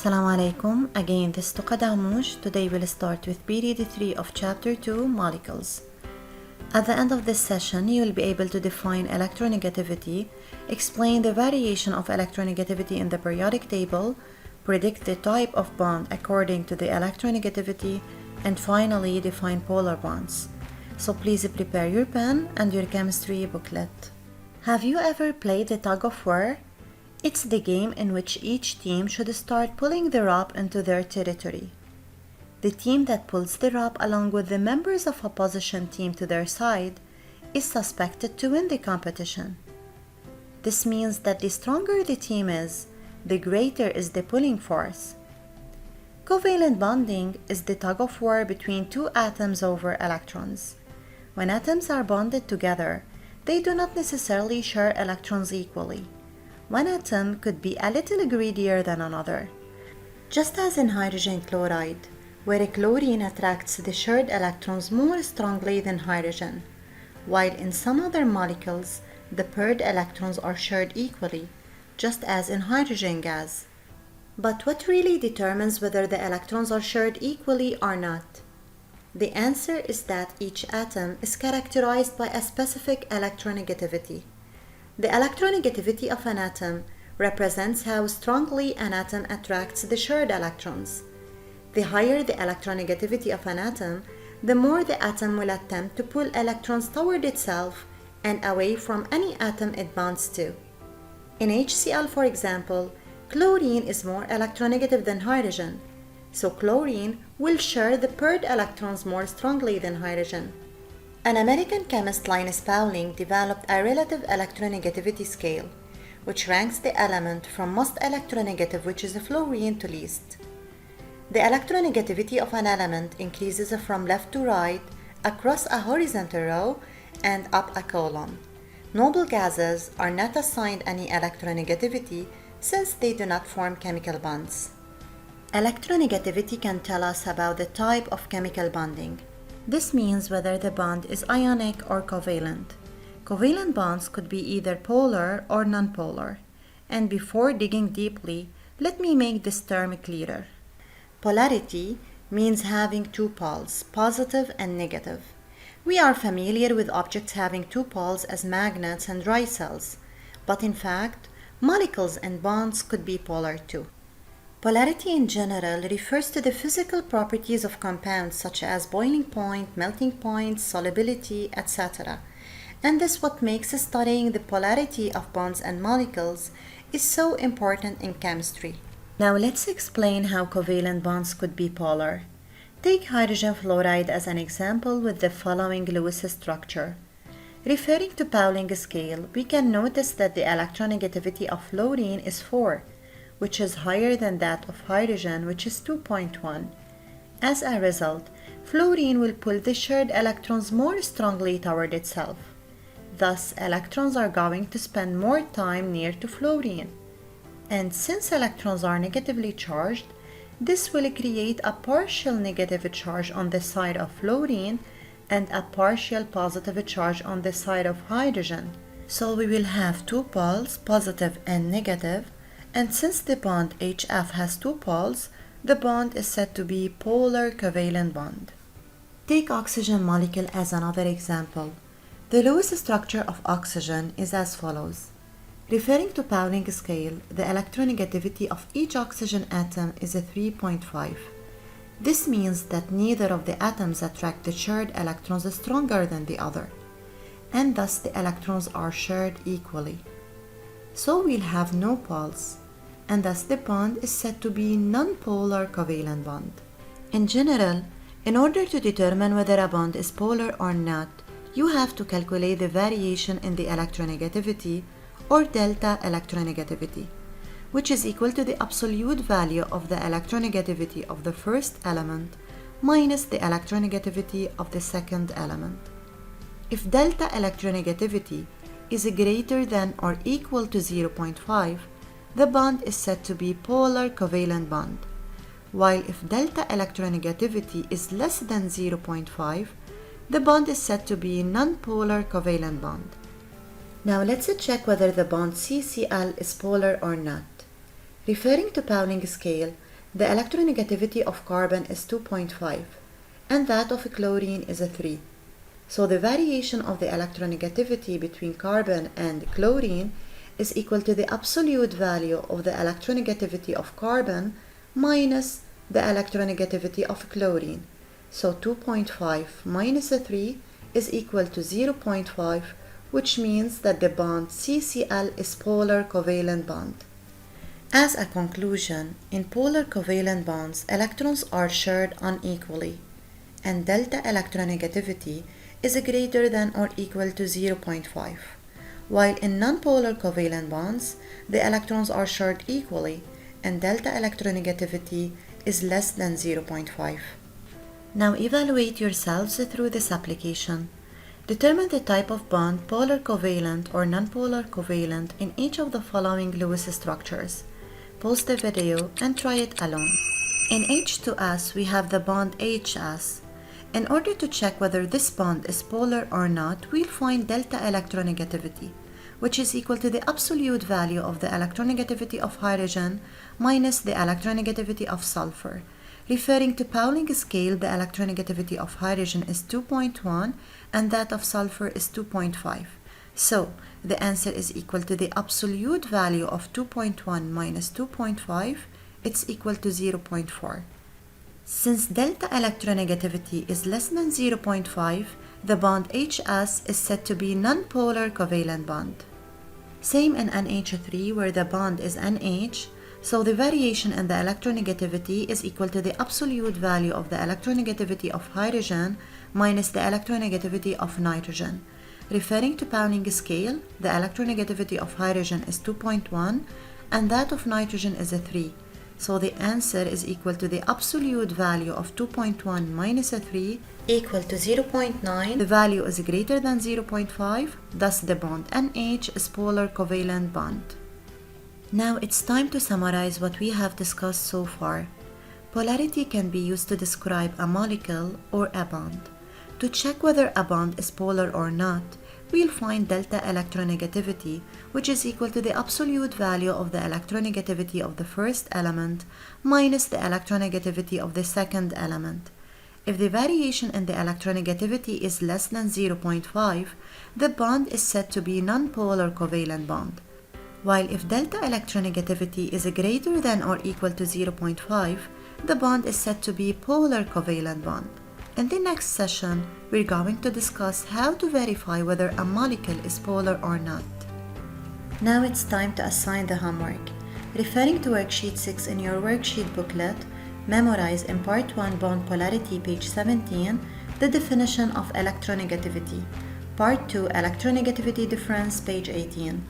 Assalamu alaikum. Again, this is Tuqadamush. Today we'll start with period 3 of chapter 2, molecules. At the end of this session, you will be able to define electronegativity, explain the variation of electronegativity in the periodic table, predict the type of bond according to the electronegativity, and finally define polar bonds. So please prepare your pen and your chemistry booklet. Have you ever played the tug of war? It's the game in which each team should start pulling the rope into their territory. The team that pulls the rope along with the members of opposition team to their side is suspected to win the competition. This means that the stronger the team is, the greater is the pulling force. Covalent bonding is the tug of war between two atoms over electrons. When atoms are bonded together, they do not necessarily share electrons equally. One atom could be a little greedier than another. Just as in hydrogen chloride, where chlorine attracts the shared electrons more strongly than hydrogen, while in some other molecules, the paired electrons are shared equally, just as in hydrogen gas. But what really determines whether the electrons are shared equally or not? The answer is that each atom is characterized by a specific electronegativity. The electronegativity of an atom represents how strongly an atom attracts the shared electrons. The higher the electronegativity of an atom, the more the atom will attempt to pull electrons toward itself and away from any atom it bonds to. In HCl, for example, chlorine is more electronegative than hydrogen, so chlorine will share the paired electrons more strongly than hydrogen. An American chemist, Linus Pauling, developed a relative electronegativity scale, which ranks the element from most electronegative, which is fluorine, to least. The electronegativity of an element increases from left to right, across a horizontal row, and up a column. Noble gases are not assigned any electronegativity since they do not form chemical bonds. Electronegativity can tell us about the type of chemical bonding. This means whether the bond is ionic or covalent. Covalent bonds could be either polar or nonpolar. And before digging deeply, let me make this term clearer. Polarity means having two poles, positive and negative. We are familiar with objects having two poles as magnets and dry cells, but in fact, molecules and bonds could be polar too. Polarity in general refers to the physical properties of compounds such as boiling point, melting point, solubility, etc. And this is what makes studying the polarity of bonds and molecules is so important in chemistry. Now let's explain how covalent bonds could be polar. Take hydrogen fluoride as an example with the following Lewis structure. Referring to Pauling's scale, we can notice that the electronegativity of fluorine is 4, which is higher than that of hydrogen, which is 2.1. As a result, fluorine will pull the shared electrons more strongly toward itself. Thus, electrons are going to spend more time near to fluorine. And since electrons are negatively charged, this will create a partial negative charge on the side of fluorine and a partial positive charge on the side of hydrogen. So we will have two poles, positive and negative, and since the bond HF has two poles, the bond is said to be polar covalent bond. Take oxygen molecule as another example. The Lewis structure of oxygen is as follows. Referring to Pauling's scale, the electronegativity of each oxygen atom is a 3.5. This means that neither of the atoms attract the shared electrons stronger than the other, and thus the electrons are shared equally. So we'll have no poles, and thus the bond is said to be nonpolar covalent bond. In general, in order to determine whether a bond is polar or not, you have to calculate the variation in the electronegativity or delta electronegativity, which is equal to the absolute value of the electronegativity of the first element minus the electronegativity of the second element. If delta electronegativity is greater than or equal to 0.5, the bond is said to be polar covalent bond, while if delta electronegativity is less than 0.5, the bond is said to be nonpolar covalent bond. Now let's check whether the bond CCl is polar or not. Referring to Pauling's scale, The electronegativity of carbon is 2.5 and that of chlorine is a 3. So the variation of the electronegativity between carbon and chlorine is equal to the absolute value of the electronegativity of carbon minus the electronegativity of chlorine. So 2.5 minus a 3 is equal to 0.5, which means that the bond CCl is polar covalent bond. As a conclusion, in polar covalent bonds, electrons are shared unequally, and delta electronegativity is greater than or equal to 0.5, while in nonpolar covalent bonds, the electrons are shared equally, and delta electronegativity is less than 0.5. Now evaluate yourselves through this application. Determine the type of bond, polar covalent or nonpolar covalent, in each of the following Lewis structures. Pause the video and try it alone. In H2S, we have the bond HS. In order to check whether this bond is polar or not, we'll find delta electronegativity, which is equal to the absolute value of the electronegativity of hydrogen minus the electronegativity of sulfur. Referring to Pauling scale, the electronegativity of hydrogen is 2.1 and that of sulfur is 2.5. So, the answer is equal to the absolute value of 2.1 minus 2.5, it's equal to 0.4. Since delta electronegativity is less than 0.5, the bond HS is said to be nonpolar covalent bond. Same in NH3 where the bond is NH, so the variation in the electronegativity is equal to the absolute value of the electronegativity of hydrogen minus the electronegativity of nitrogen. Referring to Pauling scale, the electronegativity of hydrogen is 2.1 and that of nitrogen is a 3. So the answer is equal to the absolute value of 2.1 minus a 3 equal to 0.9. The value is greater than 0.5, thus the bond NH is polar covalent bond. Now it's time to summarize what we have discussed so far. Polarity can be used to describe a molecule or a bond. To check whether a bond is polar or not, we'll find delta electronegativity, which is equal to the absolute value of the electronegativity of the first element minus the electronegativity of the second element. If the variation in the electronegativity is less than 0.5, the bond is said to be nonpolar covalent bond. While if delta electronegativity is greater than or equal to 0.5, the bond is said to be polar covalent bond. In the next session, we're going to discuss how to verify whether a molecule is polar or not. Now it's time to assign the homework. Referring to worksheet 6 in your worksheet booklet, memorize in part 1 bond polarity page 17 the definition of electronegativity, part 2 electronegativity difference page 18.